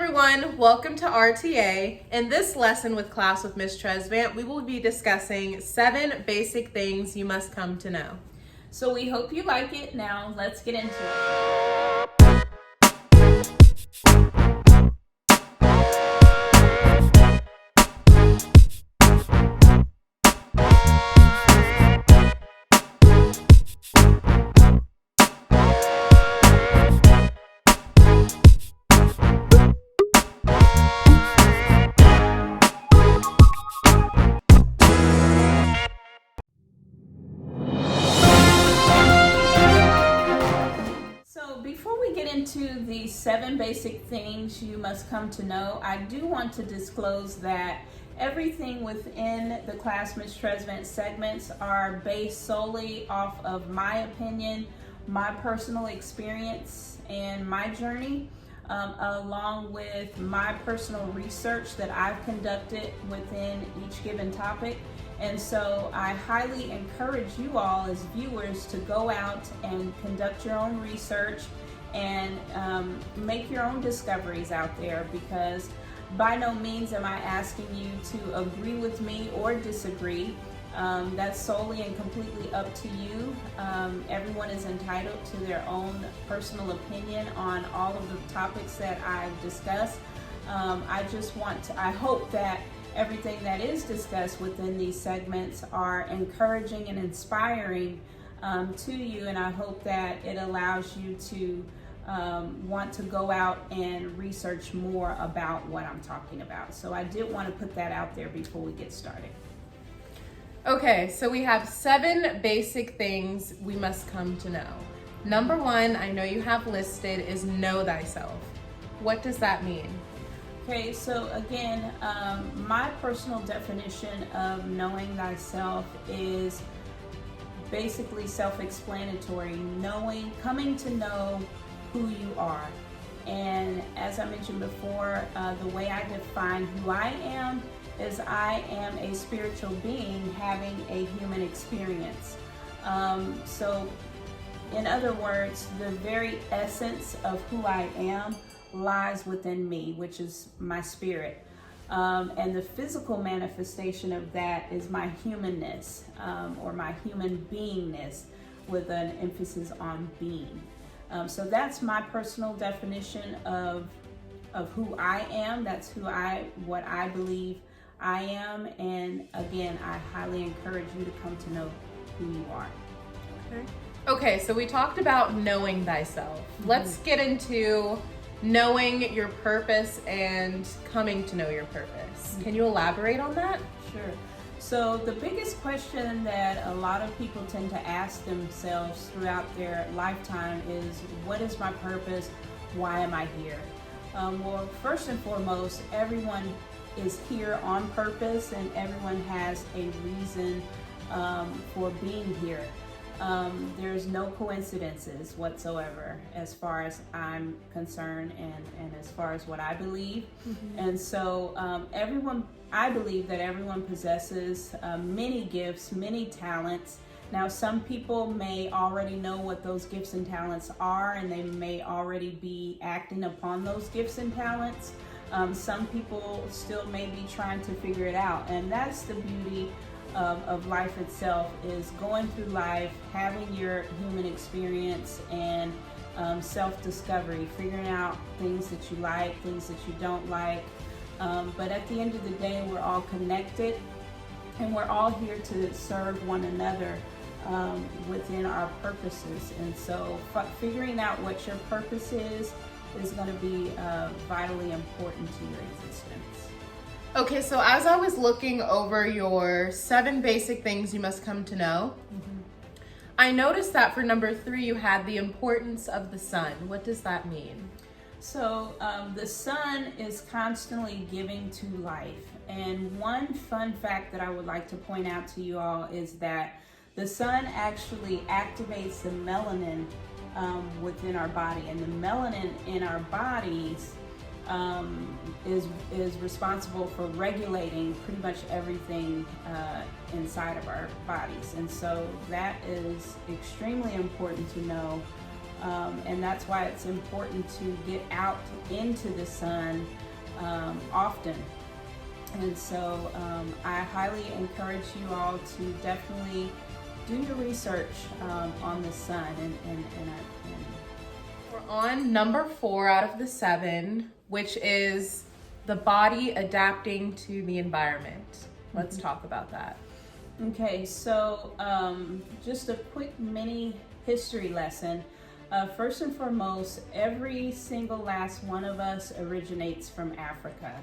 everyone, welcome to RTA. In this lesson with class with Miss Trezvant, we will be discussing 7 basic things you must come to know. So we hope you like it. Now let's get into it. Before we get into the 7 basic things you must come to know, I do want to disclose that everything within the Class Miss Trezvant segments are based solely off of my opinion, my personal experience, and my journey, along with my personal research that I've conducted within each given topic. And so I highly encourage you all as viewers to go out and conduct your own research and make your own discoveries out there, because by no means am I asking you to agree with me or disagree. That's solely and completely up to you. Everyone is entitled to their own personal opinion on all of the topics that I've discussed. I hope that everything that is discussed within these segments are encouraging and inspiring to you, and I hope that it allows you to want to go out and research more about what I'm talking about. So I did want to put that out there before we get started. Okay, so we have 7 basic things we must come to know. Number 1, I know you have listed, is know thyself. What does that mean? Okay, so again, my personal definition of knowing thyself is basically self-explanatory, coming to know who you are. And as I mentioned before, the way I define who I am is I am a spiritual being having a human experience. So in other words, the very essence of who I am lies within me, which is my spirit. And the physical manifestation of that is my humanness, or my human beingness, with an emphasis on being. So that's my personal definition of who I am. That's what I believe I am. And again, I highly encourage you to come to know who you are. Okay, so we talked about knowing thyself. Let's get into knowing your purpose and coming to know your purpose. Can you elaborate on that? Sure. So the biggest question that a lot of people tend to ask themselves throughout their lifetime is, what is my purpose? Why am I here? Well, first and foremost, everyone is here on purpose, and everyone has a reason for being here. There's no coincidences whatsoever as far as I'm concerned, and as far as what I believe. And so I believe that everyone possesses many gifts, many talents. Now, some people may already know what those gifts and talents are, and they may already be acting upon those gifts and talents. Some people still may be trying to figure it out, and that's the beauty of life itself, is going through life, having your human experience and self-discovery, figuring out things that you like, things that you don't like. But at the end of the day, we're all connected, and we're all here to serve one another within our purposes. And so figuring out what your purpose is going to be vitally important to your existence. Okay, so as I was looking over your 7 basic things you must come to know, I noticed that for number 3, you had the importance of the sun. What does that mean? So the sun is constantly giving to life. And one fun fact that I would like to point out to you all is that the sun actually activates the melanin within our body. And the melanin in our bodies is responsible for regulating pretty much everything inside of our bodies. And so that is extremely important to know And that's why it's important to get out into the sun often. And so I highly encourage you all to definitely do your research on the sun. We're on number 4 out of the 7, which is the body adapting to the environment. Let's talk about that. Okay, so just a quick mini history lesson. First and foremost, every single last one of us originates from Africa.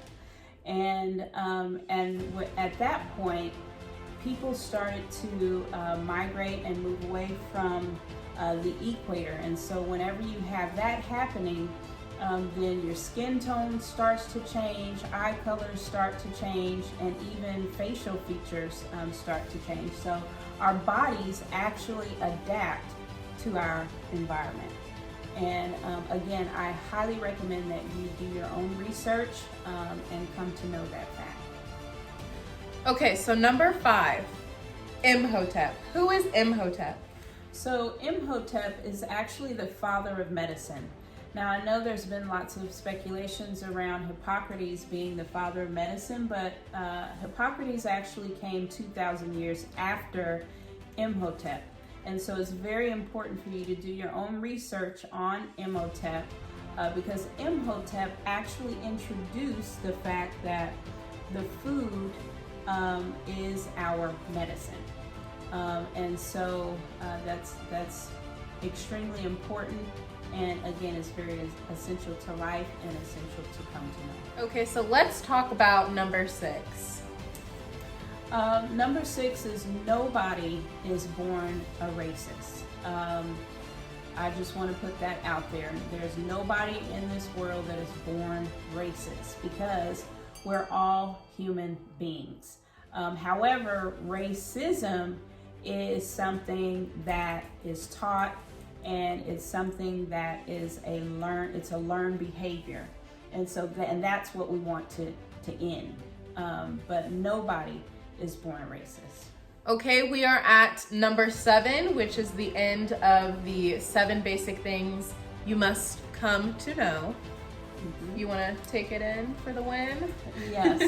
And at that point, people started to migrate and move away from the equator. And so whenever you have that happening, then your skin tone starts to change, eye colors start to change, and even facial features start to change. So our bodies actually adapt to our environment. And again, I highly recommend that you do your own research and come to know that fact. Okay, so number 5, Imhotep. Who is Imhotep? So Imhotep is actually the father of medicine. Now, I know there's been lots of speculations around Hippocrates being the father of medicine, but Hippocrates actually came 2,000 years after Imhotep. And so it's very important for you to do your own research on Imhotep because Imhotep actually introduced the fact that the food is our medicine. And so that's extremely important. And again, it's very essential to life and essential to come to know. Okay, so let's talk about number 6. Number 6 is nobody is born a racist. I just want to put that out there. There's nobody in this world that is born racist because we're all human beings. However, racism is something that is taught, and it's something that is a learned behavior, and so that's what we want to end. But nobody is born a racist. Okay, we are at number 7, which is the end of the 7 basic things you must come to know. You want to take it in for the win? Yes.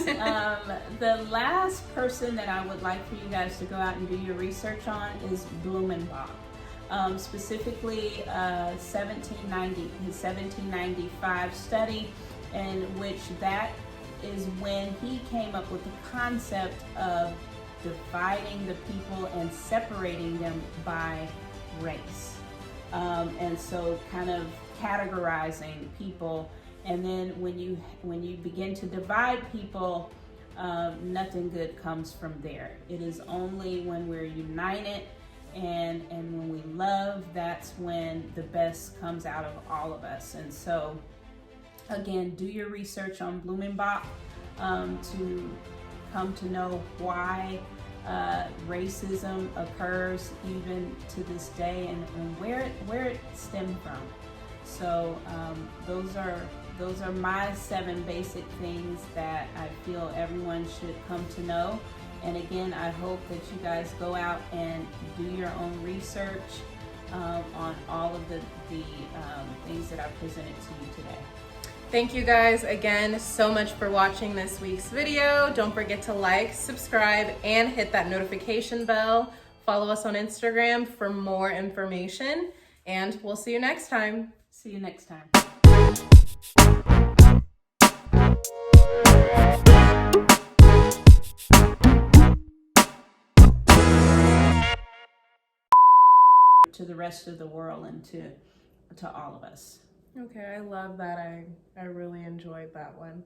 The last person that I would like for you guys to go out and do your research on is Blumenbach. Specifically, his 1795 study, in which that is when he came up with the concept of dividing the people and separating them by race. And so kind of categorizing people. And then when you begin to divide people, nothing good comes from there. It is only when we're united and when we love, that's when the best comes out of all of us. And so again, do your research on Blumenbach to come to know why racism occurs even to this day and where it stemmed from. So those are my 7 basic things that I feel everyone should come to know. And again, I hope that you guys go out and do your own research on all of the things that I presented to you today. Thank you guys again so much for watching this week's video. Don't forget to like, subscribe, and hit that notification bell. Follow us on Instagram for more information, and we'll see you next time. See you next time. To the rest of the world and to all of us. Okay, I love that. I really enjoyed that one.